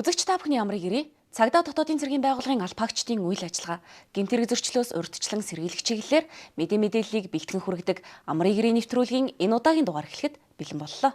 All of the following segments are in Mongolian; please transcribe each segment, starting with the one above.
Үзэгч та бүхний амрыг ирээ. Цагдаа дотоодын цэргийн байгууллагын албаагчдын үйл ажиллагаа гэмт хэрэг зөрчлөөс урьдчилан сэргийлэх чиглэлээр мэдээллийг бэлтгэн хүргэдэг амрыг ирээ нэвтрүүлгийн энэ удаагийн дугаар эхлэхэд бэлэн боллоо.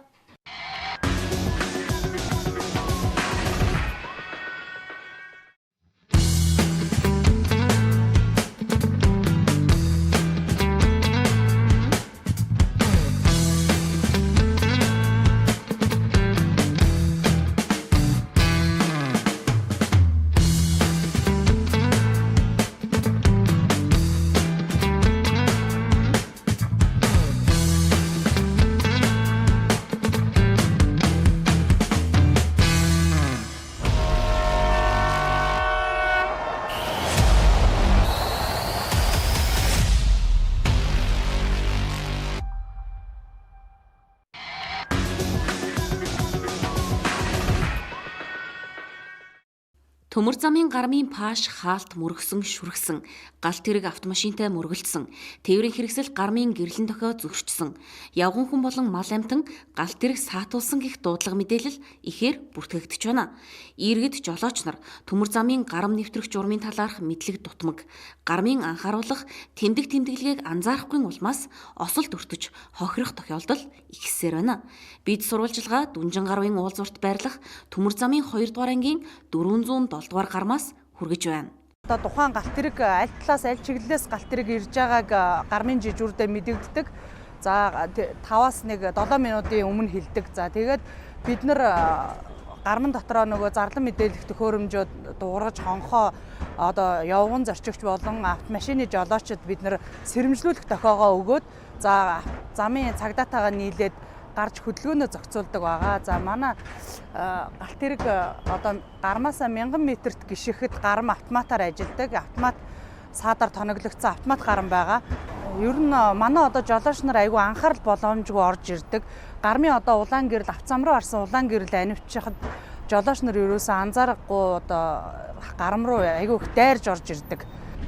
Төмөр замын гармын пааш хаалт мөргсөн шүргсэн, галт тэрэг автомашинтай мөргөлдсөн, тээврийн хэрэгсэл гармын гэрлэн дохио зөрчсөн, явган хүн болон мал амтан галт тэрэг саатуулсан гэх дуудлага мэдээлэл ихээр бүртгэгдэж байна. Иргэд жолооч нар төмөр замын гарам нэвтрэх журмын талаарх мэдлэг дутмаг, гармын анхааруулах тэмдэглэгийг анзаарахгүй улмаас осолд өртөж хохирох тохиолдол ихсээр байна. Бид сурвалжилгаа Дүнжин гарвын уулзурт байрлах төмөр замын 2 дугаар ангийн 407 дугаар гармаас хүргэж байна. Одоо тухайн галт тэрэг аль талаас аль чиглэлээс галт тэрэг ирж байгааг гармын жижүүрдээ мэдэгддэг. За 5-аас 1 7 минутын өмнө хэлдэг. За тэгээд бид нар гарман дотроо нөгөө зарлан мэдээлэх төхөөрөмжөд дуураж хонхоо одоо явган зорчигч болон автомашины жолоочд бид нар сэрэмжлүүлэх тохиогоо өгөөд за замын цагдаатайгаа нийлээд гарч хөдөлгөөнөө зохицуулдаг байгаа. За манай галт тэрэг одоо гармаас 1000 метрт гიშгэхэд гарам автоматаар ажилладаг. Автомат саадар тоноглогдсон автомат гарам байгаа. Ер нь манай одоо жолооч нар айгүй анхаарал боломжгүй орж ирдэг. Гармын одоо улаан гэрэл авцам руу арсан улаан гэрэл анивчихад жолооч нар ерөөсөө анзаарахгүй одоо гарам руу айгүй их дайрж орж ирдэг.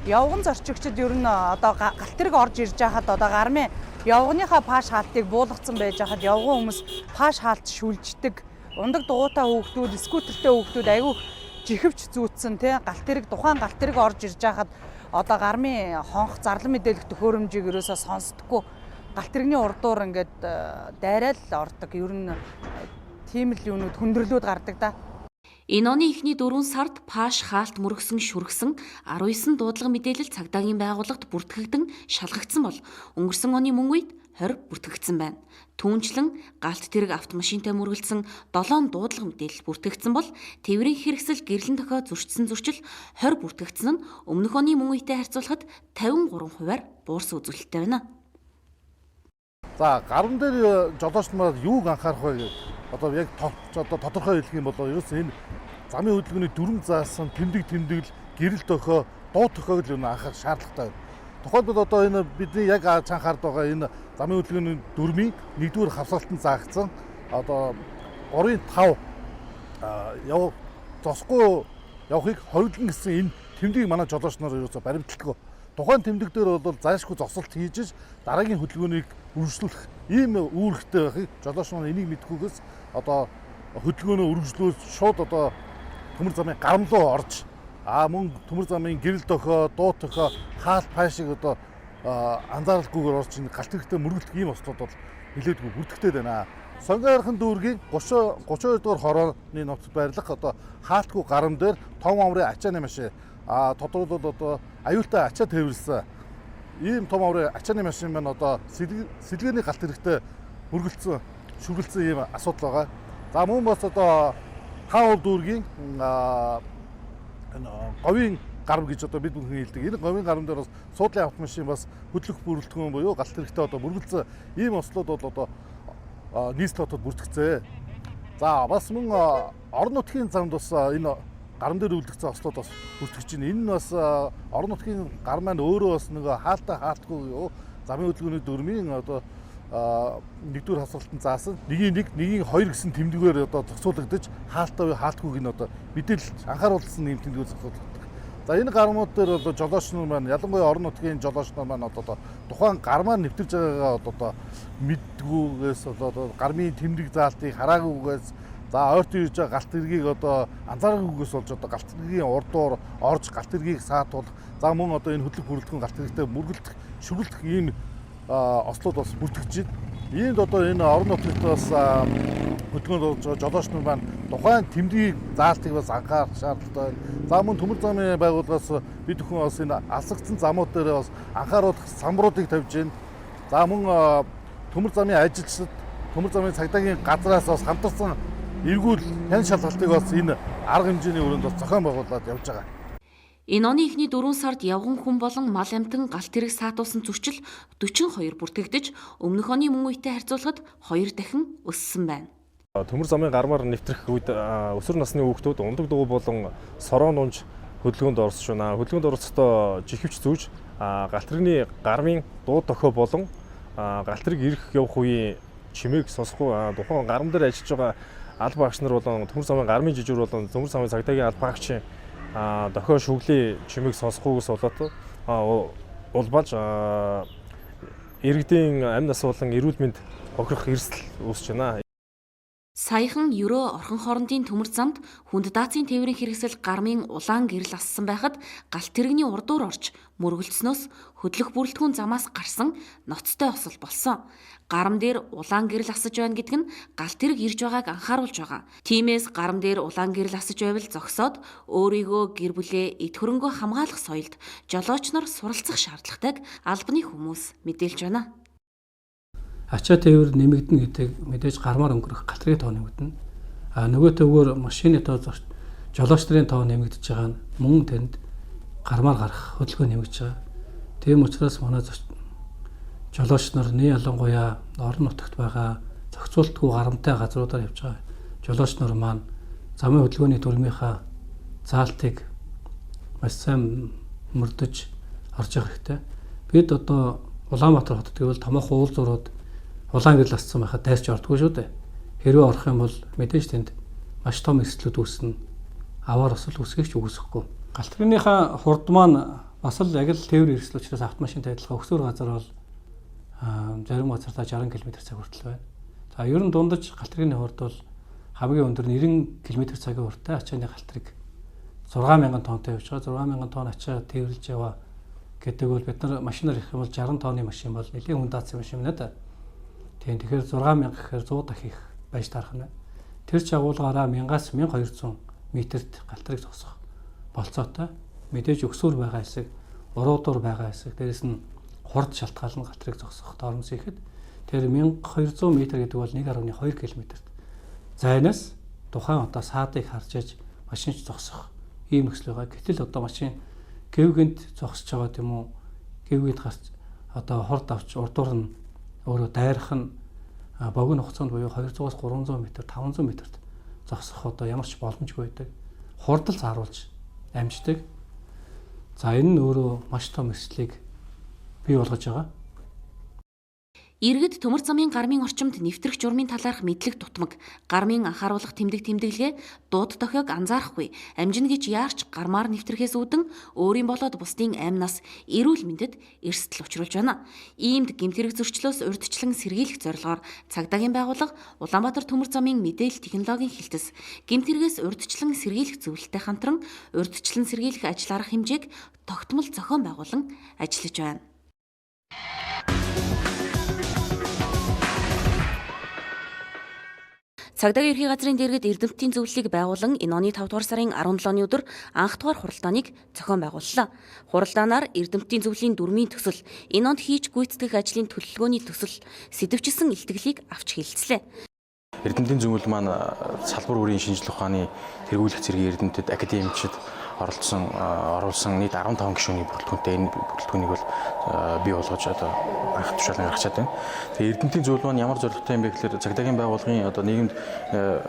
Явган зорчигчд ер нь одоо галт тэрэг орж ирж байхад одоо гармын явганыхаа пааш хаалтыг буулгацсан байж хахад явган хүмүүс пааш хаалт шүлждэг. Ундаг дугуйтай хүүхдүүд, скутертэй хүүхдүүд айгүй жихэвч зүүцсэн тий галт тэрэг тухайн галт тэрэг орж ирж байхад одоо гармын хонх зарлан мэдээлэх төхөөрөмжийг ерөөсөө сонсдоггүй. Галт тэрэгний урдуур ингээд дайраал ордог. Ер нь тийм л юунууд хүндрэлүүд гардаг да. Энэ оны эхний 4 сард пааш хаалт мөргсөн шүргсэн 19 дуудлага мэдээлэл цагдаагийн байгууллагад бүртгэгдэн шалгагдсан бол өнгөрсөн оны мөн үед 20 бүртгэгдсэн байна. Түүнчлэн галт тэрэг автомашинтай мөргөлдсөн 7 дуудлага мэдээлэл бүртгэгдсэн бол тээврийн хэрэгсэл гэрлэн дохио зөрчсөн зөрчил 20 бүртгэгдсэн нь өмнөх оны мөн үетэй харьцуулахад 53%-аар буурсан үзүүлэлттэй байна. За гарам дээр жолооч нар юуг анхаарах вэ? Одоо яг тодорхой хэлэх юм бол ерөөсөө энэ замын хөдөлгөөний дүрм заасан тэмдэглэл гэрэл дохио дуу тохиог л анхаарах шаардлагатай байна. Тухайлбал одоо энэ бидний яг анхаард байгаа энэ замын хөдөлгөөний дүрмийн 1-р хавсгалтанд заагдсан одоо 3-5 зосгүй явахыг ховлон гэсэн энэ тэмдгийг манай жолооч нар ерөөсөө баримталдаг. Тухайн тэмдэг дээр бол зайлшгүй зогсолт хийж дараагийн хөдөлгөөнийг үргэлжлүүлэх ийм үүрэгтэй байхыг жолооч нар энийг мэдхгүйгээс одоо хөдөлгөөнөө үргэлжлүүлж шууд одоо төмөр замын гарам руу орж мөн төмөр замын гэрэл дохио, дуу тохио, хаалт паашиг одоо анзааралгүйгээр орж ин галт тэрэгтэй мөргөлдөх ийм ослууд бол нэлээдгүй бүрдэгтэй байна. Сонгойрхон дүүргийн 32 дугаар хорооны нутагт байрлах одоо хаалтгүй гарам дээр том амрын ачааны машин тодорхойлбол одоо аюултай ачаа тээвэрлсэн ийм том амрын ачааны машин маань одоо сэлгээний галт тэрэгтэй мөргөлдсөн шүргэлцсэн ийм асуудал байгаа. За мөн бас одоо хаал дүүргийн говийн гарам гэж одоо бид бүхэн хэлдэг. Энэ говийн гарам дээр бас суудлын автомашин бас хөдлөх бүрэлдэхүүн буюу галт тэрэгтэй одоо мөргөлдсөн ийм ослууд бол одоо нийслэл хотод бүртгэгдсэн. За бас мөн орон нутгийн замд бас энэ гарам дээр үлдэгдсэн ослууд бас бүртгэж байна. Энэ нь бас орон нутгийн гар маань өөрөө бас нэг хаалтгүй замын хөдөлгөөний дүрмийн одоо 1-р хавсгалтанд заасан нэгийн 2 гэсэн тэмдгээр одоо зохицуулагдаж хаалтгүйг нь одоо мэдээлэл анхааруулсан нэм тэмдгээр зохицуулагддаг. За энэ гармууд дээр бол жолооч нар маань ялангуяа орон нутгийн жолооч нар маань одоо тухайн гармаа нэвтэрж байгаагаа одоо мэддгүйгээс одоо гармын тэмдэг заалтыг хараагүйгээс За ойртон ирж байгаа галт тэргийг одоо анзаарахгүйгээс болж одоо галт тэргийн урдуур орж галт тэргийг саатуулах. За мөн одоо энэ хөдлөх бүрэлдэхүүн галт тэрэгтэй мөргөлдөх, шүглэх ийм ослууд бас бүртгэж байна. Иймд одоо энэ орон нутгад бас хөдөлгөөнд орж байгаа жолооч нар маань тухайн тэмдгийг заалтыг бас анхаарах шаардлагатай байна. За мөн төмөр замын байгууллагаас бид бүхэн бас энэ алсагдсан замууд дээр бас анхааруулах самбаруудыг тавьж байна. За мөн төмөр замын ажилчид, төмөр замын цагдаагийн газраас бас хамтарсан эргүүл тань шалгалтыг бас энэ арга хэмжээний өрөөнд бас зохион байгуулад явж байгаа. Энэ оны эхний 4 сард явган хүн болон мал амтан галт тэрэг саатуулсан зөрчил 42 бүртгэгдэж өмнөх оны мөн үетэй харьцуулахад 2 дахин өссөн байна. Төмөр замын гармаар нэвтрэх үед өсвөр насны хүүхдүүд ундаг дуу болон сороон унж хөдөлгөөнд орсож байна. Хөдөлгөөнд оролцохдоо жихвч зүүж галт тэрэгний гармын дуу дохио болон галт тэрэг ирэх явах үеийн чимээг сонсохгүй тухайн гарам дээр ажиллаж байгаа алба багш нар болон төмөр замын гармын жижүүр болон төмөр замын цагдаагийн алба багчийн дохио шүглийн чимээг сонсохгүйгээс болоод улбалж иргэдийн амь нас болон эрүүл мэнд хохирох эрсдэл үүсэж байна. Саяхан Ерөө орхон хоорондын төмөр замд хүнд даацын тээврийн хэрэгсэл гармын улаан гэрэл ассан байхад галт тэрэгний урдуур орж мөргөлдснөөс хөдлөх бүрэлдэхүүн замаас гарсан ноцтой осол болсон. Гарам дээр улаан гэрэл асаж байна гэдг нь галт тэрэг ирж байгааг анхааруулж байгаа. Тиймээс гарам дээр улаан гэрэл асаж байвал зогсоод өөрийгөө гэр бүлээ эд хөрөнгөө хамгаалах соёлд жолооч нар суралцах шаардлагатайг албаны хүмүүс мэдээлж байна. Ачаа тээвэр нэмэгдэнэ гэдэг мэдээж гармаар өнгөрөх галт тэргийн тоо нэмэгдэнэ. Нөгөө төвөөр машины тоо жолооч нарын тоо нэмэгдэж байгаа нь мөн тэнд гармаар гарах хөдөлгөөн нэмэгдэж байгаа. Тийм учраас манай жолооч нар нэг ялангуяа орон нутагт байгаа зохицуултгүй гарамтай газруудаар явж байгаа жолооч нар маань замын хөдөлгөөний төлмийнхаа заалтыг маш сайн мөрдөж орж явах хэрэгтэй. Бид одоо Улаанбаатар хотод гэвэл томоохон уул зурууд улаан гэрэл ассан байхад дайрч ордгоо шүү дээ. Хэрвээ орох юм бол мэдээж тэнд маш том эрсдлүүд үүснэ. Аваар осол үүсгэж үгүйсэхгүй. Галт тэрэгнийхээ хурд маань бас л яг л тээвэр эрсдэл учраас автомашинтай адилхан өксөр газар бол зарим газартаа 60 км/цаг хүртэл байна. За ер нь дундаж галт тэрэгний хурд бол хамгийн өндөр 90 км/цагийн хурдтай ачааны галт тэрэг 6000 тоннтой явж байгаа. 6000 тонн ачаа тээвэрлж яваа гэдэг бол бид нар машинаар ирэх юм бол 60 тонны машин бол нэлийн хүн даацсан машин байна да. Тийм тэгэхээр 6000 гэхээр 100 дахь их байж таарах нь. Тэр ч агуулгаараа 1000-аас 1200 метрт галт тэрэг зогсох болцоотой. Мэдээж өксөр байгаа хэсэг, уруудуур байгаа хэсэг, дээрэс нь хурд шалтгаалan галт тэрэг зогсох доормс ихэд тэр 1200 м гэдэг бол 1.2 км-т зайнаас тухайн одоо саадыг харж аж машинч зогсох ийм нөхцөл байгаа. Гэтэл одоо машин гэвгэнд зогсож байгаа тийм үү? Гэвгэд гарч одоо хурд авч урдуур нь өөрөө дайрах нь богино хугацаанд буюу 200-аас 300 м, 500 м-т зогсох одоо ямар ч боломжгүй байдаг. Хурдл зааруулж амждаг. За энэ нь өөрөө маш том эрсдлийг бий болгож байгаа. Иргэд төмөр замын гармын орчимд нэвтрэх журмын талаарх мэдлэг дутмаг, гармын анхааруулах тэмдэглэгээ дууд дохиог анзаарахгүй, амжина гэж яарч гармаар нэвтрэхээс үүдэн өөрийн болоод бусдын амь нас эрүүл мэндэд эрсдэл учруулж байна. Иймд гэмтэрэг зөрчлөөс урьдчилан сэргийлэх зорилгоор цагдаагийн байгууллага Улаанбаатар төмөр замын мэдээлэл технологийн хэлтэс гэмтэрэгээс урьдчилан сэргийлэх зөвлөлтөй хамтран урьдчилан сэргийлэх ажил арга хэмжээг тогтмол зохион байгуулан ажиллаж байна. Цагдаагийн ерхий газрын дэргэд эрдэмтдийн зөвлөлийг байгуулан энэ оны 5 дугаар сарын 17-ны өдөр анх дугаар хуралдааныг зохион байгууллаа. Хуралдаанаар эрдэмтдийн зөвлөлийн дүрмийн төсөл, энэ онд хийж гүйцэтгэх ажлын төлөвлөгөөний төсөл, сэдэвчилсэн илтгэлийг авч хэлэлцлээ. Эрдэмтдийн зөвлөл маань салбар бүрийн шинжилгээ ухааны тэргүүлэх зэргийн эрдэмтэд академичид оруулсан нийт 15 гишүүний бүрэлдэхүүнтэй энэ бүрэлдэхүүнийг бол бий болгож одоо анх тушаалan гаргачаад байна. Тэгээ эрдэмтдийн зөвлөл маань ямар зорилготой юм бэ гэхээр цагдаагийн байгууллагын одоо нийгэмд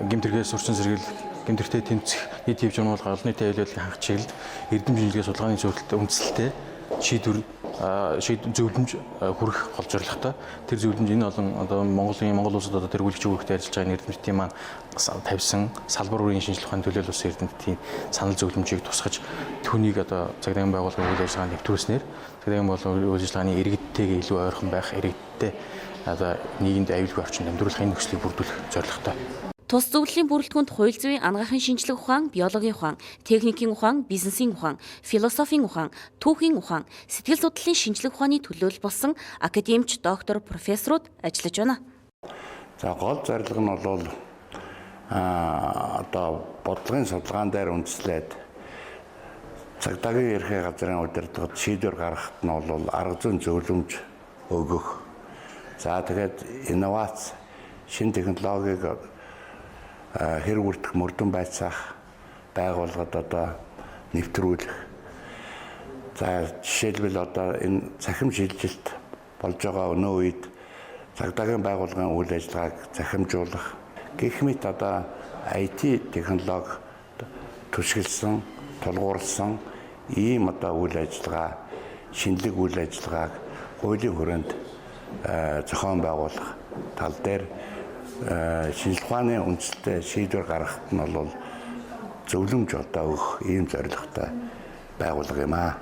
гэмтэргээс урьдчилан сэргийлэх, гэмтэртэй тэмцэх, нийт хэв журмуулах, олон нийтийн аюулгүй хангах чиглэлд эрдэм шинжилгээ судалгааны зөвлөлтөд үндсэлтэй шийдвэр зөвлөмж хүрэх гол зорилготой. Тэр зөвлөмж энэ олон одоо Монгол улсад одоо тэргүүлэгч үүрэгтэй ажиллаж байгаа эрдэмтдийн маань тавьсан салбар бүрийн шинжилгээ ухааны төлөөлөл ус эрдэмтдийн санал зөвлөмжийг тусгаж түүнийг одоо цагдаагийн байгууллагын үйл ажиллагаанд нэвтрүүлснээр цагдаагийн байгууллагын үйл ажиллагааны иргэдтэйгээ илүү ойрхон байх, иргэдтэй одоо нийгэмд аюулгүй орчинд амьдруулах энэ нөхцөлийг бүрдүүлэх зорилготой. Тус зөвлөлийн бүрэлдэхүүнд хууль зүйн, анагаахын шинжилгээ ухаан, биологийн ухаан, техникийн ухаан, бизнесийн ухаан, философийн ухаан, түүхийн ухаан, сэтгэл судлалын шинжилгээ ухааны төлөөлөл болсон академич, доктор, профессоруд ажиллаж байна. За гол зорилго нь бол одоо бодлогын судалгаан дээр үндэслээд цагдаагийн ерхий газрын удирдлагад шийдвэр гаргахад нь бол арга зүйн зөвлөмж өгөх. За тэгээд инновац, шинэ технологиг хэрэг үрдэх мөрдөн байцаах байгууллагад одоо нэвтрүүлэх. За жишээлбэл одоо энэ цахим шилжилт болж байгаа өнөө үед цагдаагийн байгууллагын үйл ажиллагааг захимжуулах гэх мэт одоо IT технологи түшиглсэн, тулгуурласан ийм одоо үйл ажиллагаа, шинэлэг үйл ажиллагааг хуулийн хүрээнд зохион байгуулах тал дээр шинжилгээ ухааны үндэслэлтэй шийдвэр гаргахад нь бол зөвлөмж одоо өгөх ийм зорилготой байгууллага юм аа.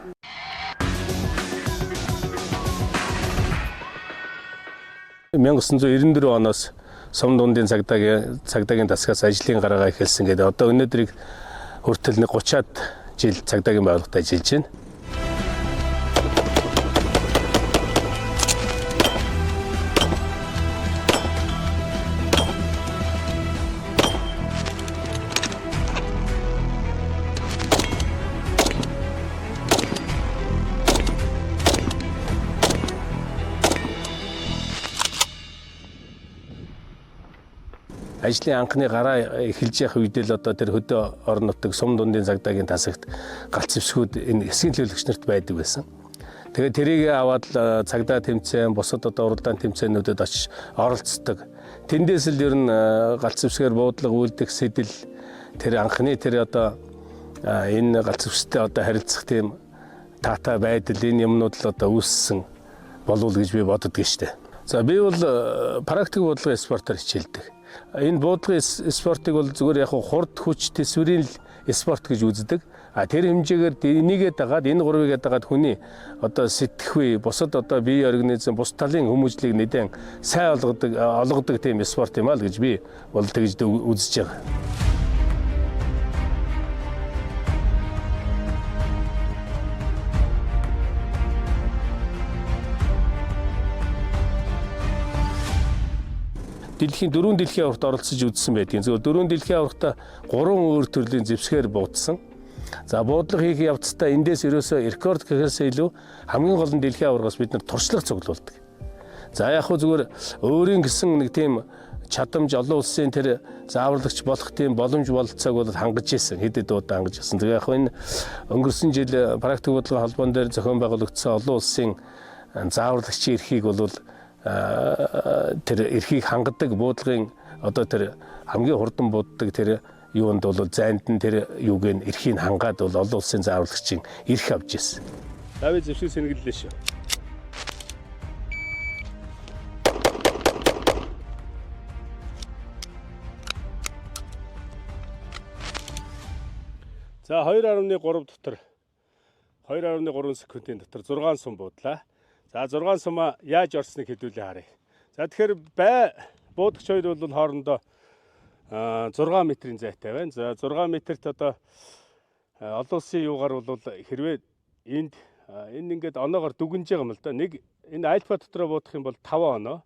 (1994) оноос Сум дундын цагдаагийн тасгаас ажлын гараагаа эхэлсэн гэдэг. Одоо өнөөдрийг хүртэл 30-аад жил цагдаагийн байгууллагад ажиллаж байна. Ажлын анхны гараа эхэлж явах үед л одоо тэр хөдөө орон нутаг Сум дундын цагдаагийн тасагт галт зэвсгүүд энэ эсгийн төлөөлөгч нарт байдаг байсан. Тэгээд тэрийг аваад цагдаа тэмцээн, бусад одоо уралдаан тэмцээнүүдэд очиж оролцдог. Тэндээс л ер нь галт зэвсгээр буудлага үйлдэх сэтэл тэр анхны тэр одоо энэ галт зэвстэй одоо харилцах тийм таатай байдал энэ юмнууд л одоо үүссэн болов гэж би боддог штэ. За би бол практик буудлын спортоор хичээлдэг. Энэ буудлагын спортыг бол зүгээр яг хурд хүч төсвөрийн спорт гэж үздэг. Тэр хэмжээгээр энийгээ дагаад энэ гурвыгээ дагаад хүний одоо сэтгэхүй бусад одоо бие организм бус талын хүмүүжлийг нэгэн сайн олгодог тийм спорт юм аа л гэж би бол тэгж үзэж байгаа. Дөрвөн дэлхийн аварт оролцож үзсэн байдгийн. Зөвхөн дөрвөн дэлхийн авартаа 3 өөр төрлийн зэвсгээр буудсан. За буудлага хийх явцдаа эндээс ерөөсөө рекорд гэхээс илүү хамгийн гол нь дэлхийн аваргаас бид нар туршлага цуглуулдаг. За яг хөө зүгээр өөрийн гэсэн нэг тийм чадамж олон улсын тэр зааварлагч болох тийм боломж бололцоог бол хангаж ирсэн. Хэдэд удаа хангаж ирсэн. Тэгээ яг хөө энэ өнгөрсөн жил практик бодлогын холбоон дээр зохион байгуулагдсан олон улсын зааварлагчийн эрхийг бол тэр эрхийг хангадаг буудлагын одоо тэр хамгийн хурдан бууддаг тэр юунд бол зайнд нь тэр юуг нь эрхийг хангаад бол олон улсын зааварлагчийн эрх авч ирсэн. Давид зэвсэг сэнгэллээ шүү. За 2.3 дотор 2.3 секундын дотор 6 сум буудлаа. За 6 сумаа яаж орсныг хэдүүлээ харъя. За тэгэхээр буудагч хоёр бол хоорондоо 6 метрийн зайтай байна. За 6 метрт одоо олон улсын юугаар бол хэрвээ энэ ингээд оноогоор дүгнж байгаа юм л да. Нэг энэ альфа дотроо буудах юм бол 5 оноо.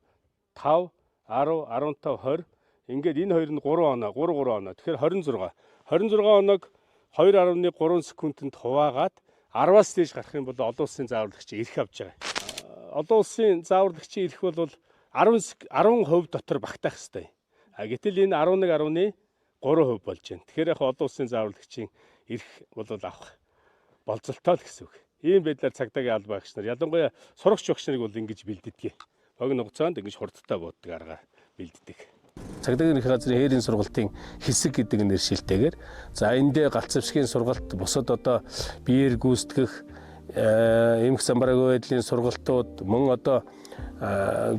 5, 10, 15, 20. Ингээд энэ хоёр нь 3 оноо, 3 оноо. Тэгэхээр 26. 26 оноог 2.3 секундэд хуваагаад 10-аас дээш гарах юм бол олон улсын зааварлагчийн эрх авч байгаа. Олон улсын зааварлагчийн эрх бол 10% дотор багтаах ёстой. Гэтэл энэ 11.3% болж байна. Тэгэхээр яг олон улсын зааварлагчийн эрх бол авах болцолтой л гэсэн үг. Ийм байдлаар цагдаагийн албан багш нар ялангуяа сурагч багш нарыг бол ингэж бэлддэг. Богино хугацаанд ингэж хурдтай бууддаг аргаар бэлддэг. Цагдаагийн ерхий газрын хээрийн сургалтын хэсэг гэдэг нэршилтэйгээр за эндээ галт зэвсгийн сургалт бусад одоо биеэр гүйцэтгэх эмх замбараагүй байдлын сургалтууд мөн одоо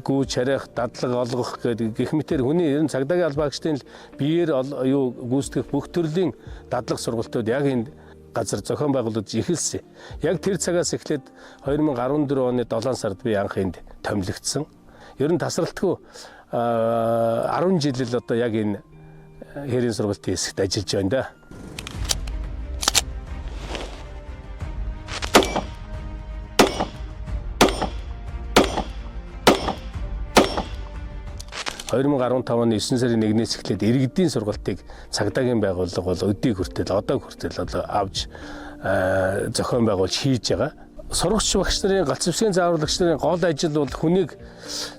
гүйж харих дадлага олгох гэх мэтэр хүний ер нь цагдаагийн албан багштын биеэр юу гүйцэтгэх бүх төрлийн дадлага сургалтууд яг энэ газар зохион байгуулагдж эхэлсэн. Яг тэр цагаас эхлээд 2014 оны 7 сард би анх энд томилогдсон. Ер нь тасралтгүй 10 жил л одоо яг энэ хээрийн сургалтын хэсэгт ажиллаж байна да. оны 9 сарын 1-ээс эхлээд иргэдийн сургалтыг цагдаагийн байгууллага бол өдийг хүртэл одоо хүртэл авч зохион байгуулж хийж байгаа. Сурагч багш нарын галт зэвсгийн зааварлагч нарын гол ажил бол хүнийг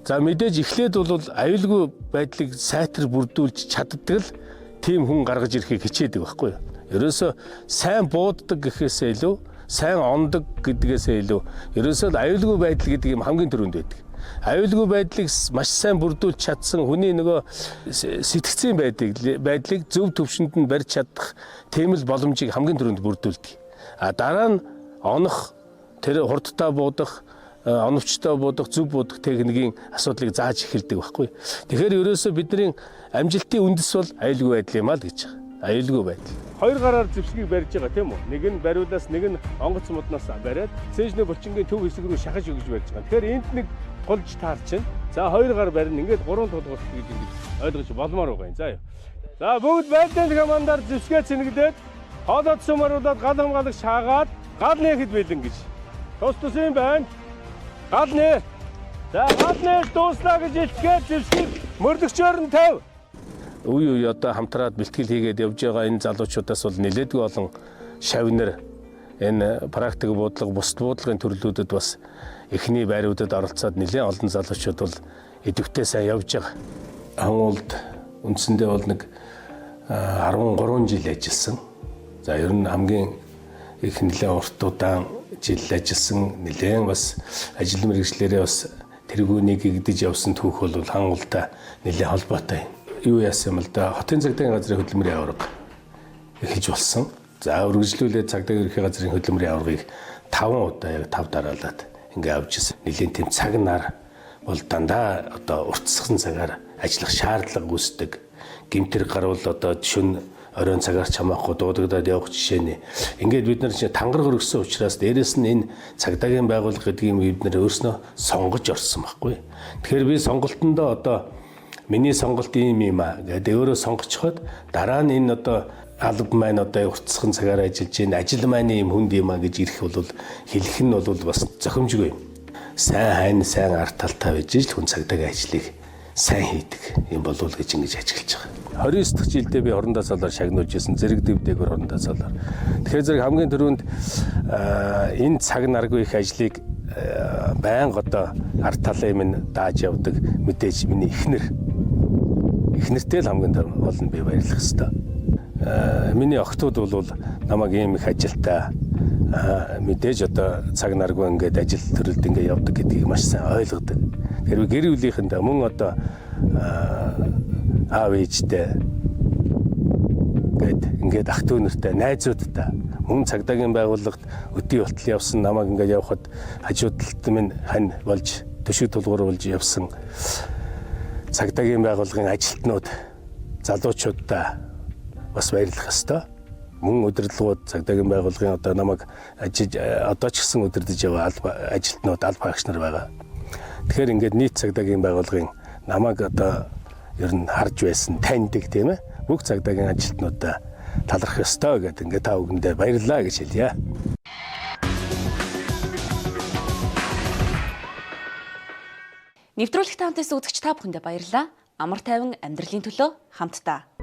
за мэдээж эхлээд бол аюулгүй байдлыг сайтар бүрдүүлж чаддаг л тийм хүн гаргаж ирэхийг хичээдэг байхгүй юу. Ерөөсөө сайн бууддаг гэхээсээ илүү сайн ондог гэдгээсээ илүү ерөөсөө аюулгүй байдал гэдэг юм хамгийн түрүүнд байдаг. Аюулгүй байдлыг маш сайн бүрдүүлж чадсан хүний нөгөө сэтгцийн байдлыг зөв төвшөнд нь барьж чадах тийм л боломжийг хамгийн түрүүнд бүрдүүлдэг. Дараа нь онох тэр хурдтай буудах, оновчтой буудах, зөв буудах техникийн асуудлыг зааж эхэлдэг байхгүй. Тэгэхээр ерөөсөө бидний амжилтын үндэс бол аюулгүй байдал юм аа л гэж байгаа. Аюулгүй байдал. Хоёр гараар зэвсгийг барьж байгаа тийм үү? Нэг нь бариулаас нэг нь онгоц модноос бариад цэжний булчингийн төв хэсэг рүү шахаж өгж барьж байгаа. Тэгэхээр энд нэг голж таар чинь. За хоёр гар барина ингээд 3 тулгуурт гэж ингэж ойлгож болмоор байгаа юм. За юу. За бүгд байдлын командаар зэвсгээ цэнгэлдээд хоолой сумаруулаад гал хамгаалагч шаагаад гал нэхэд бэлэн гэж. Тус тусын байна. Гал нэ. За гал нэ дууслаа гэж илтгэхэд зэвсгийг мөрлөгчөөр нь тавь. Үе үе одоо хамтраад бэлтгэл хийгээд явж байгаа энэ залуучуудаас бол нэлээдгүй олон шавнар энэ практик буудлага, бусд буудлагын төрлүүдэд бас эхний байруудад оролцоод нэлээд олон залуучууд бол идэвхтэй сайн явж байгаа. Хангуулд үндсэндээ бол нэг 13 жил ажилласан. За ер нь хамгийн их нэлээд урт удаан жил ажилласан нэлээд бас ажил мэргэжлэрээ бас тэргүүнийг игдэж явсан түүх бол хангуултай нэлээд холбоотой. Юу яасан юм л да, хотын цагдаагийн газрын хөдөлмөрийн аварга эхэлж болсон. За үргэлжлүүлээд цагдаагийн ерхий газрын хөдөлмөрийн аваргыг 5 удаа яг 5 дараалаад ингээ авч ирсэн. Нэлийн тэм цаг нар бол дандаа одоо уртсгсан цагаар ажиллах шаардлага үүсдэг. Гэмтэр гарвал одоо шөнө оройн цагаар чамаахгүй дуудагдаад явах жишээ нь. Ингээд бид нар чинь тангараг өргөсөн учраас дээрэс нь энэ цагдаагийн байгууллага гэдгийг бид нар өөрснөө сонгож орсон байхгүй. Тэгэхээр би сонголтондоо одоо миний сонголт ийм юм аа гэдэг өөрөө сонгочиход дараа нь энэ одоо алба маань одоо уртсган цагаар ажиллаж байна. Ажил маань ийм хүнд юм аа гэж ирэх бол хэлэх нь бол бас зохимжгүй юм. Сайн хайн сайн арт талтай байж л хүн цагдаагийн ажлыг сайн хийдэг юм болов гэж ингэж ажиглаж байгаа. 29 дахь жилдээ би орондоо цалаар шагнуулж ирсэн зэрэг дэвдээгүүр орондоо цалаар. Тэгэхээр зэрэг хамгийн түрүүнд энэ цаг наргүй их ажлыг байнга одоо арт талын минь дааж явдаг мэдээж миний эхнэртэй л хамгийн олон би баярлах хэвээр. Миний охтууд бол намайг ийм их ажилтаа мэдээж одоо цаг наргүй ингээд ажил төрөлд ингээд явдаг гэдгийг маш сайн ойлгодог. Тэгэхээр гэр бүлийнхэнд мөн одоо аав ээжтэй ингээд ах дүү нартай найзуудтай мөн цагдаагийн байгууллагт өдий болтол явсан намайг ингээд явхад хажууд талд минь хань болж төшиг тулгуур болж явсан цагдаагийн байгууллагын ажилтнууд залуучуудаа бас баярлах ёстой. Мөн удирдлагууд цагдаагийн байгууллагын одоо намайг одоо ч гэсэн удирдах яваа ажилтнууд алба багш нар байгаа. Тэгэхээр ингээд нийт цагдаагийн байгууллагын намайг одоо ер нь харж байсан таньдаг тийм ээ. Бүх цагдаагийн ажилтнуудаа талархах ёстой гэдэг ингээд та бүхэндээ баярлалаа гэж хэлье. Нэвтрүүлэгт хамтдаа үзэгч та бүхэндээ баярлалаа. Амар тайван амьдралын төлөө хамтдаа